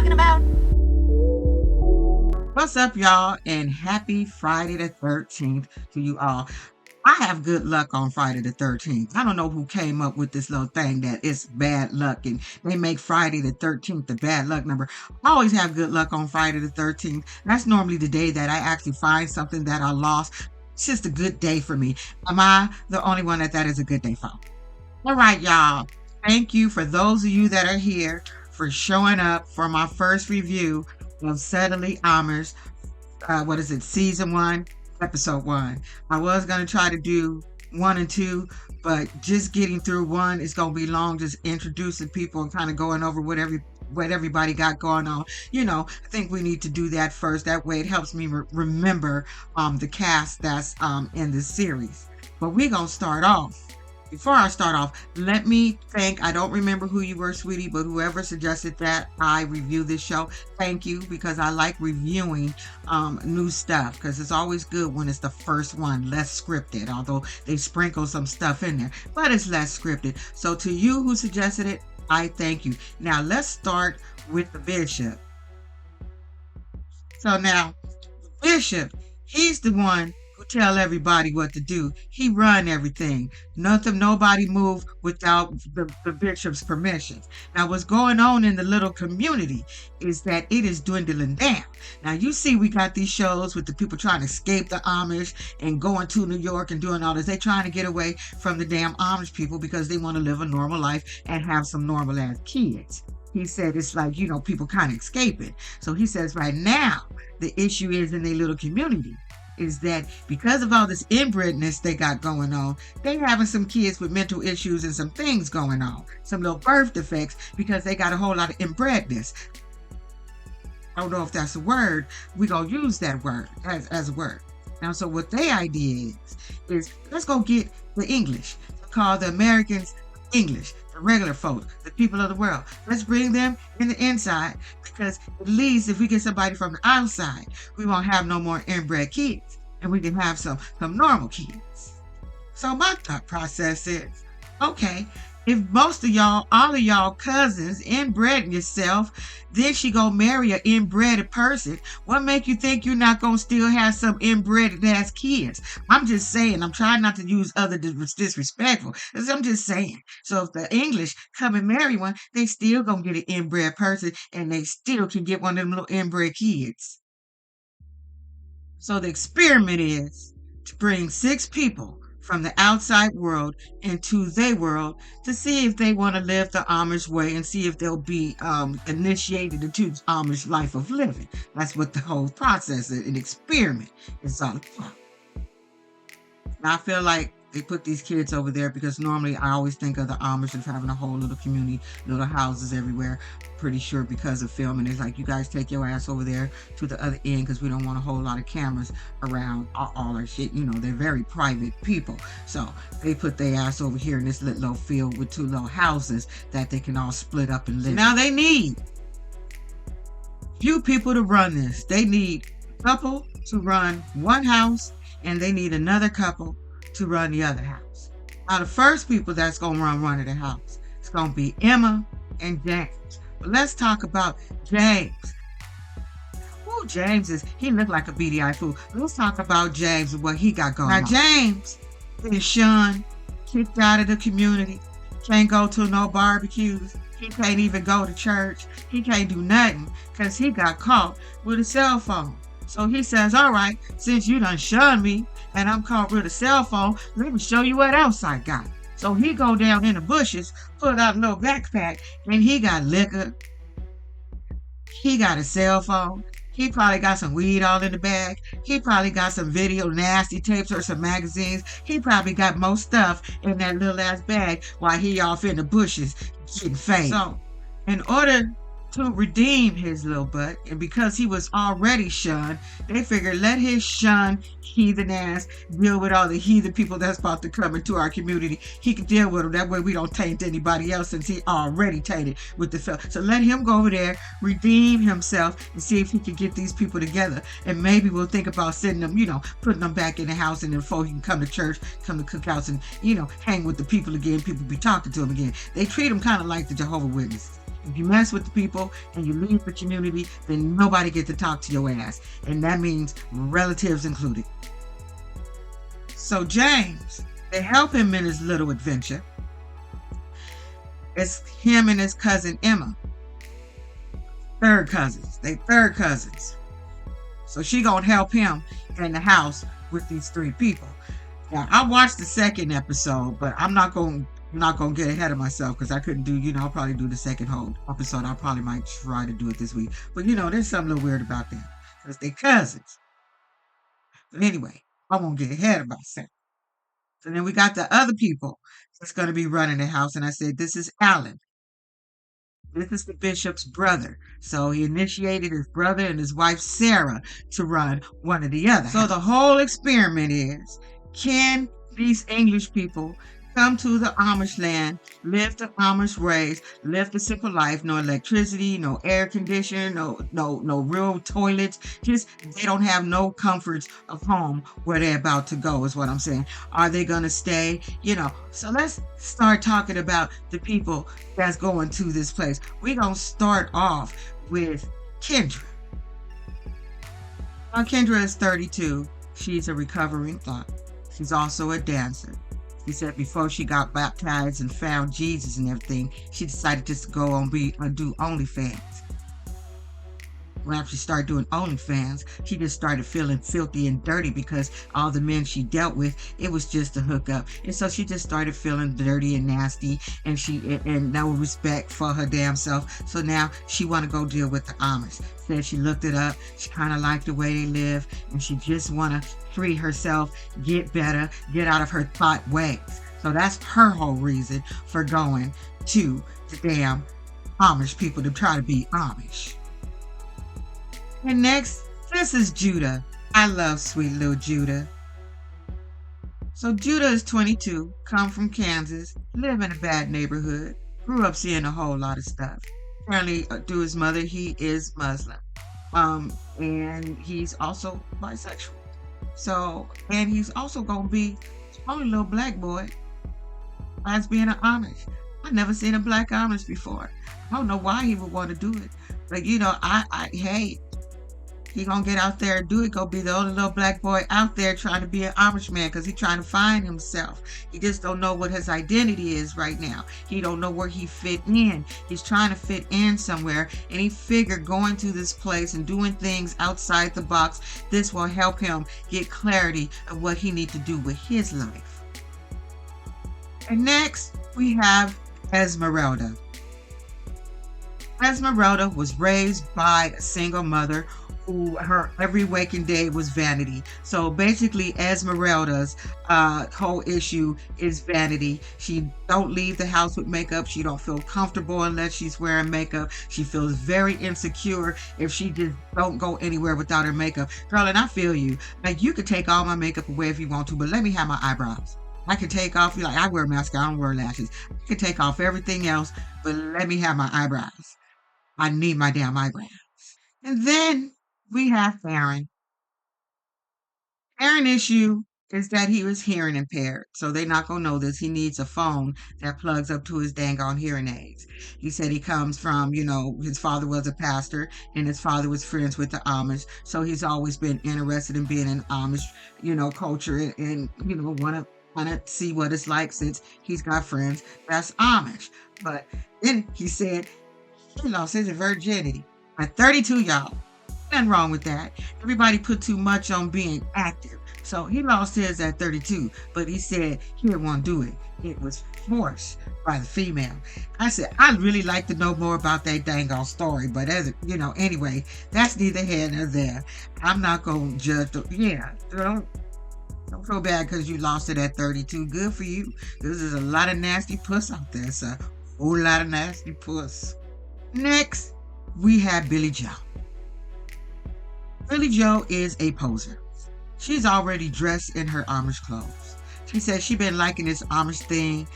talking about? What's up, y'all? And happy Friday the 13th to you all. I have good luck on Friday the 13th. I don't know who came up with this little thing that it's bad luck and they make Friday the 13th the bad luck number. I always have good luck on Friday the 13th. That's normally the day that I actually find something that I lost. It's just a good day for me. Am I the only one that is a good day for? All right, y'all. Thank you for those of you that are here for showing up for my first review of Suddenly Amish. Season 1, episode 1. I was going to try to do 1 and 2, but just getting through 1 is going to be long, just introducing people and kind of going over what everybody got going on. I think we need to do that first. That way it helps me remember the cast that's in this series. But we're going to start off. Before I start off, let me thank, I don't remember who you were, sweetie, but whoever suggested that I review this show, thank you, because I like reviewing new stuff, because it's always good when it's the first one, less scripted, although they sprinkle some stuff in there, but it's less scripted. So to you who suggested it, I thank you. Now let's start with the Bishop. So now, Bishop, he's the one tell everybody what to do. He run everything. Nobody move without the bishop's permission. Now what's going on in the little community is that it is dwindling down. Now you see we got these shows with the people trying to escape the Amish and going to New York and doing all this. They trying to get away from the damn Amish people because they want to live a normal life and have some normal ass kids. He said it's like, people kind of escaping. So he says right now the issue is in their little community is that because of all this inbredness they got going on, they having some kids with mental issues and some things going on, some little birth defects, because they got a whole lot of inbredness. I don't know if that's a word. We're going to use that word as a word. Now, so what their idea is let's go get the English, call the Americans English, the regular folk, the people of the world. Let's bring them in the inside, because at least if we get somebody from the outside, we won't have no more inbred kids, and we can have some normal kids. So my thought process is, okay, if most of y'all, all of y'all cousins inbred yourself, then she go marry an inbred person, what make you think you're not gonna still have some inbred ass kids? I'm just saying, I'm trying not to use other disrespectful. I'm just saying. So if the English come and marry one, they still gonna get an inbred person, and they still can get one of them little inbred kids. So the experiment is to bring 6 people from the outside world into their world to see if they want to live the Amish way and see if they'll be initiated into the Amish life of living. That's what the whole process, an experiment, is all about. Now I feel like they put these kids over there because normally I always think of the Amish as having a whole little community, little houses everywhere. Pretty sure because of filming, it's like, you guys take your ass over there to the other end because we don't want a whole lot of cameras around all our shit. They're very private people. So they put their ass over here in this little field with 2 little houses that they can all split up and live. Now they need few people to run this. They need a couple to run one house, and they need another couple to run the other house. Now the first people that's going to run one of the house, it's going to be Emma and James. But let's talk about James. Who James is, he looked like a beady-eyed fool. Let's talk about James and what he got going on. Now James is shunned, kicked out of the community, can't go to no barbecues, he can't even go to church, he can't do nothing because he got caught with a cell phone. So he says, all right, since you done shunned me and I'm caught with a cell phone, let me show you what else I got. So he go down in the bushes, pull out a little backpack, and he got liquor. He got a cell phone. He probably got some weed all in the bag. He probably got some video nasty tapes or some magazines. He probably got most stuff in that little ass bag while he off in the bushes getting faded. So in order to redeem his little butt, and because he was already shunned, they figured let his shunned heathen ass deal with all the heathen people that's about to come into our community. He can deal with them. That way we don't taint anybody else, since he already tainted with the fella. So let him go over there, redeem himself, and see if he can get these people together. And maybe we'll think about sending them, putting them back in the house, and then before he can come to church, come to cookouts, and hang with the people again. People be talking to him again. They treat him kind of like the Jehovah's Witnesses. If you mess with the people and you leave the community, then nobody get to talk to your ass. And that means relatives included. So James, to help him in his little adventure, it's him and his cousin Emma. Third cousins. They third cousins. So she gonna help him in the house with these three people. Now I watched the second episode, but I'm not gonna get ahead of myself because I couldn't do, I'll probably do the second whole episode. I probably might try to do it this week. But there's something a little weird about that. Because they cousins. But anyway, I won't get ahead of myself. So then we got the other people that's gonna be running the house, and I said, this is Alan. This is the bishop's brother. So he initiated his brother and his wife Sarah to run one or the other. So the whole experiment is, can these English people come to the Amish land, live the Amish ways, live the simple life, no electricity, no air conditioning, no real toilets, just they don't have no comforts of home where they're about to go is what I'm saying. Are they gonna stay? So let's start talking about the people that's going to this place. We're gonna start off with Kendra. Now, Kendra is 32. She's a recovering thought. She's also a dancer. She said before she got baptized and found Jesus and everything, she decided just to go on do OnlyFans. When after she started doing OnlyFans, she just started feeling filthy and dirty because all the men she dealt with, it was just a hookup. And so she just started feeling dirty and nasty, and no respect for her damn self. So now she want to go deal with the Amish. Said she looked it up. She kind of liked the way they live, and she just want to free herself, get better, get out of her thought ways. So that's her whole reason for going to the damn Amish people to try to be Amish. And next, this is Judah. I love sweet little Judah. So Judah is 22, come from Kansas, live in a bad neighborhood, grew up seeing a whole lot of stuff. Apparently, through his mother, he is Muslim. And he's also bisexual. So, and he's also gonna be the only little black boy as being an Amish. I've never seen a black Amish before. I don't know why he would want to do it. But hey, he gonna get out there and do it. Gonna be the only little black boy out there trying to be an Amish man because he's trying to find himself. He just don't know what his identity is right now. He don't know where he fit in. He's trying to fit in somewhere, and he figured going to this place and doing things outside the box, this will help him get clarity of what he needs to do with his life. And next, we have Esmeralda. Esmeralda was raised by a single mother who her every waking day was vanity. So basically Esmeralda's whole issue is vanity. She don't leave the house with makeup. She don't feel comfortable unless she's wearing makeup. She feels very insecure if she just don't go anywhere without her makeup. Girl, and I feel you. Like, you could take all my makeup away if you want to, but let me have my eyebrows. I can take off, I wear mascara, I don't wear lashes. I can take off everything else, but let me have my eyebrows. I need my damn eyebrows. And then we have Aaron. Aaron's issue is that he was hearing impaired. So they're not going to know this. He needs a phone that plugs up to his dang on hearing aids. He said he comes from, his father was a pastor and his father was friends with the Amish. So he's always been interested in being in Amish, culture and want to see what it's like since he's got friends that's Amish. But then he said he lost his virginity at 32, y'all. Nothing wrong with that. Everybody put too much on being active. So he lost his at 32, but he said he didn't want to do it. It was forced by the female. I said, I'd really like to know more about that dang on story, but anyway, that's neither here nor there. I'm not going to judge. Don't feel bad because you lost it at 32. Good for you. This is a lot of nasty puss out there, so a whole lot of nasty puss. Next, we have Billy Joe. Billy Joe is a poser. She's already dressed in her Amish clothes. She says she's been liking this Amish thing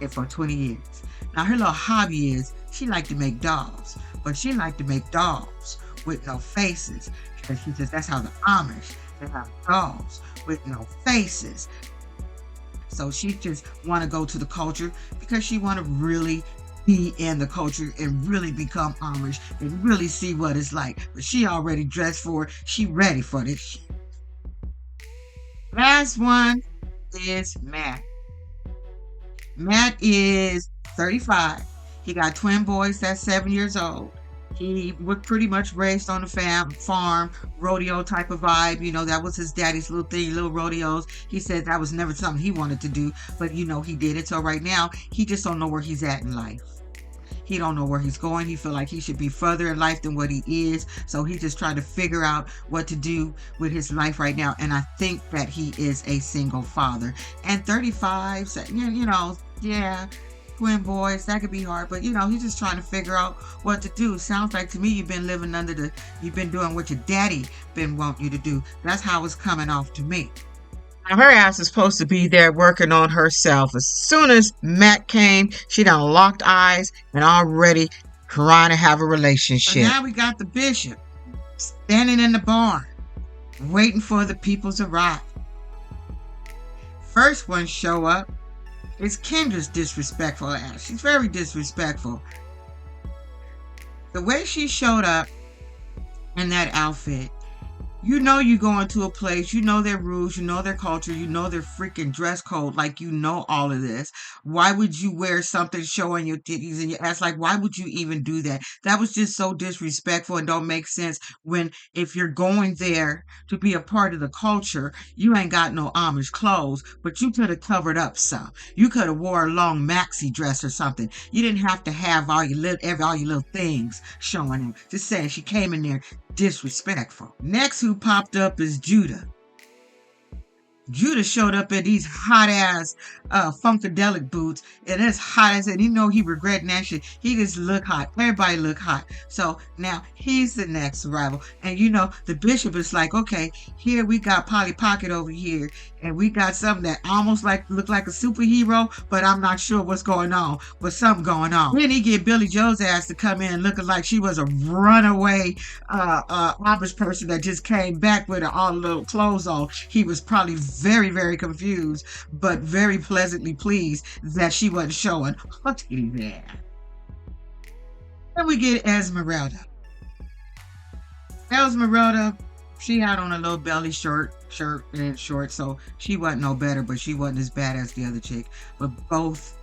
for 20 years. Now her little hobby is she like to make dolls, but she like to make dolls with no faces. Because she says that's how the Amish, they have dolls with no faces. So she just want to go to the culture because she want to really be in the culture and really become Amish and really see what it's like. But she already dressed for it. She ready for this shit. Last one is Matt. Matt is 35. He got twin boys that's 7 years old. He was pretty much raised on a farm, rodeo type of vibe. That was his daddy's little thing, little rodeos. He said that was never something he wanted to do, but he did it. So right now, he just don't know where he's at in life. He don't know where he's going. He feel like he should be further in life than what he is. So he just trying to figure out what to do with his life right now. And I think that he is a single father. And 35, so, yeah, twin boys, that could be hard. But, he's just trying to figure out what to do. Sounds like to me you've been living you've been doing what your daddy been wanting you to do. That's how it's coming off to me. Now, her ass is supposed to be there working on herself. As soon as Matt came, she done locked eyes and already trying to have a relationship. So now we got the bishop standing in the barn, waiting for the people to arrive. First one show up is Kendra's disrespectful ass. She's very disrespectful. The way she showed up in that outfit, you go into a place, their rules, their culture, their freaking dress code, like all of this. Why would you wear something showing your titties and your ass? Like, why would you even do that? That was just so disrespectful and don't make sense if you're going there to be a part of the culture, you ain't got no Amish clothes, but you could have covered up some. You could have wore a long maxi dress or something. You didn't have to have all your little things showing them. Just saying, she came in there disrespectful. Next who popped up is Judah. Judah showed up in these hot ass funkadelic boots, and it's hot as he regretting that shit. He just look hot. Everybody look hot. So now he's the next rival. And the bishop is like, okay, here we got Polly Pocket over here, and we got something that almost look like a superhero, but I'm not sure what's going on. But something going on. Then he get Billy Joe's ass to come in looking like she was a runaway Amish person that just came back with all the little clothes on. He was probably very, very confused, but very pleasantly pleased that she wasn't showing her titty there. Then we get Esmeralda. Esmeralda, she had on a little belly shirt and shorts, so she wasn't no better, but she wasn't as bad as the other chick. But both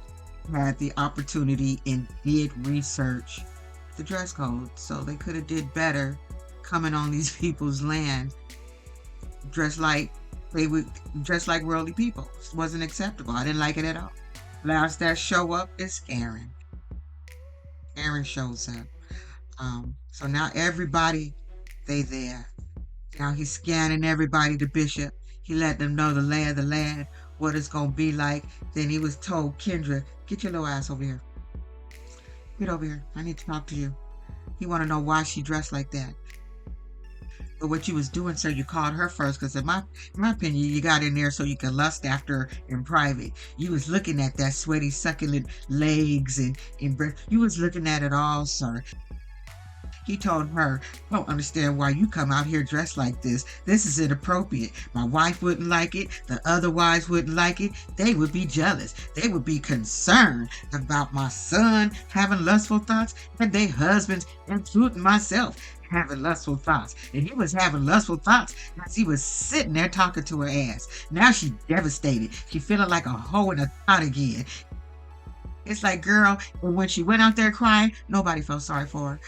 had the opportunity and did research the dress code, so they could have did better coming on these people's land dressed like worldly people. It wasn't acceptable. I didn't like it at all. Last that show up is Aaron. Aaron shows up. So now everybody, they there. Now he's scanning everybody, the bishop. He let them know the lay of the land, what it's going to be like. Then he was told, Kendra, get your little ass over here. Get over here. I need to talk to you. He want to know why she dressed like that. But what you was doing, sir, you called her first, because in my opinion, you got in there so you could lust after her in private. You was looking at that sweaty, succulent legs and breast. You was looking at it all, sir. He told her, I don't understand why you come out here dressed like this. This is inappropriate. My wife wouldn't like it. The other wives wouldn't like it. They would be jealous. They would be concerned about my son having lustful thoughts and their husbands, including myself, having lustful thoughts. And he was having lustful thoughts as he was sitting there talking to her ass. Now she devastated. She feeling like a hoe in a pot again. It's like, girl, and when she went out there crying, nobody felt sorry for her.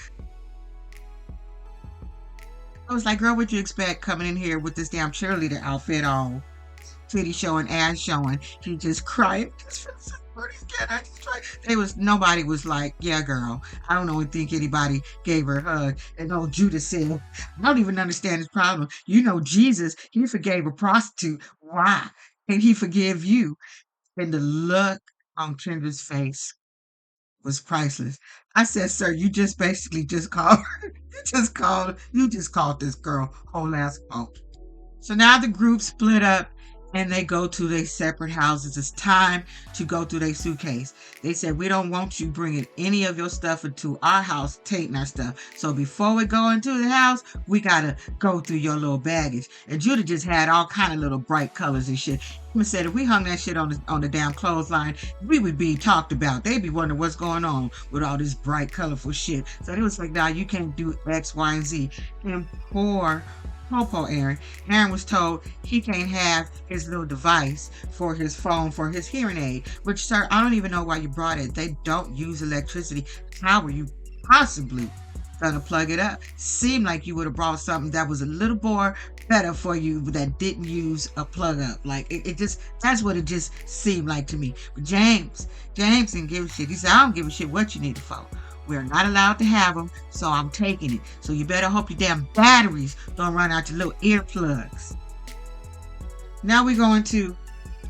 I was like, girl, what you expect coming in here with this damn cheerleader outfit on? Titty showing, ass showing. She just crying. Nobody was like, yeah, girl. I don't even think anybody gave her a hug. And old Judas said, I don't even understand his problem. Jesus, he forgave a prostitute. Why can't he forgive you? And the look on Kendra's face was priceless. I said, sir, you just basically just called her. You just called this girl whole ass punk. So now the group split up and they go to their separate houses. It's time to go through their suitcase. They said, we don't want you bringing any of your stuff into our house, taking our stuff. So before we go into the house, we got to go through your little baggage. And Judah just had all kind of little bright colors and shit. He said if we hung that shit on the damn clothesline, we would be talked about. They'd be wondering what's going on with all this bright, colorful shit. So it was like, nah, you can't do X, Y, and Z. And poor Popo Aaron. Aaron was told he can't have his little device for his phone, for his hearing aid, which, sir, I don't even know why you brought it. They don't use electricity. How were you possibly gonna plug it up? Seemed like you would have brought something that was a little more better for you that didn't use a plug up. Like it just, that's what it just seemed like to me. But James didn't give a shit. He said, I don't give a shit what you need it for. We're not allowed to have them, so I'm taking it. So you better hope your damn batteries don't run out your little earplugs. Now we going to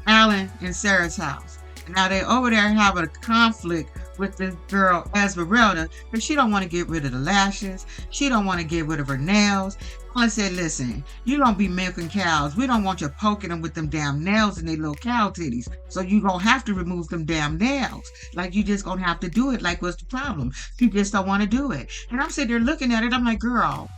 Alan and Sarah's house. Now they over there having a conflict with this girl Esmeralda, because she don't want to get rid of the lashes. She don't want to get rid of her nails. I said, listen, you don't be milking cows. We don't want you poking them with them damn nails in their little cow titties. So you gonna have to remove them damn nails. Like you just gonna have to do it. Like what's the problem? You just don't want to do it. And I'm sitting there looking at it. I'm like, girl,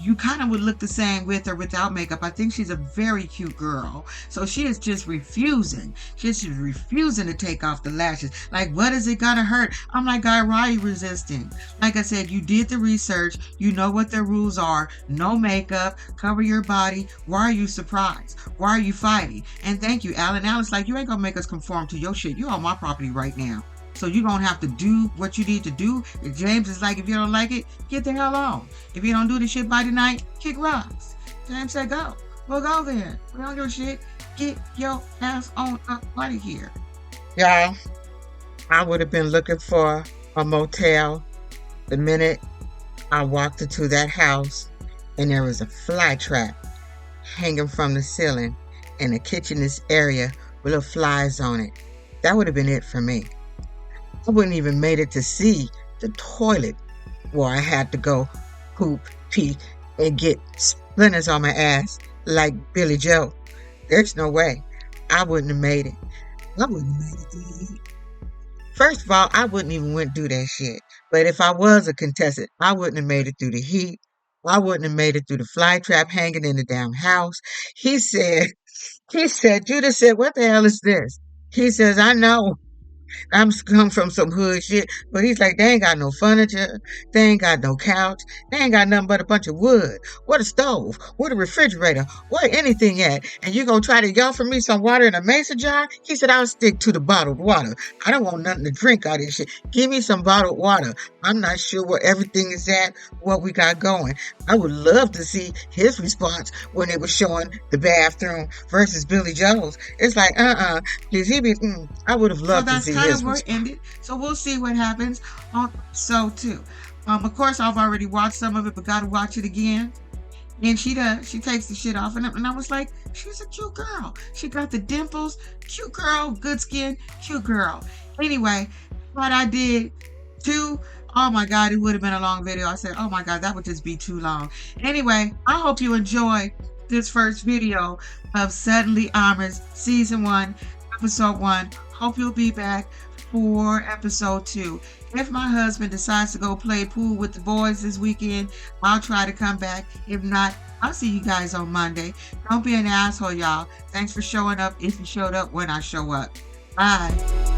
you kind of would look the same with or without makeup. I think she's a very cute girl. So she is just refusing. She's just refusing to take off the lashes. Like, what is it gonna hurt? I'm like, God, why are you resisting? Like I said, you did the research. You know what the rules are. No makeup. Cover your body. Why are you surprised? Why are you fighting? And thank you, Alan. Alan's like, you ain't gonna make us conform to your shit. You're on my property right now. So you're going to have to do what you need to do. If James is like, if you don't like it, get the hell on. If you don't do the shit by tonight, kick rocks. James said, go. Well, go then. We don't give a shit. Get your ass on up out of here. Y'all, I would have been looking for a motel the minute I walked into that house and there was a fly trap hanging from the ceiling in the kitchenist area with little flies on it. That would have been it for me. I wouldn't even made it to see the toilet where I had to go poop, pee, and get splinters on my ass like Billy Joe. There's no way. I wouldn't have made it. I wouldn't have made it through the heat. First of all, I wouldn't even went through that shit. But if I was a contestant, I wouldn't have made it through the heat. I wouldn't have made it through the fly trap hanging in the damn house. He said, Judah said, what the hell is this? He says, I know. I'm come from some hood shit, but he's like, they ain't got no furniture, they ain't got no couch, they ain't got nothing but a bunch of wood. What a stove, what a refrigerator, what anything at? And you gonna try to yell for me some water in a mason jar? He said, I'll stick to the bottled water. I don't want nothing to drink out of this shit. Give me some bottled water. I'm not sure where everything is at, what we got going. I would love to see his response when they were showing the bathroom versus Billy Joe's. It's like, please, I would have loved to see his response. Where it ended. So we'll see what happens. So too. Of course, I've already watched some of it, but gotta watch it again. And she does. She takes the shit off, and I was like, she's a cute girl. She got the dimples, cute girl, good skin, cute girl. Anyway, what I did too. Oh my God, it would have been a long video. I said, oh my God, that would just be too long. Anyway, I hope you enjoyed this first video of Suddenly Amish Season 1, Episode 1. Hope you'll be back for Episode 2. If my husband decides to go play pool with the boys this weekend, I'll try to come back. If not, I'll see you guys on Monday. Don't be an asshole, y'all. Thanks for showing up if you showed up when I show up. Bye.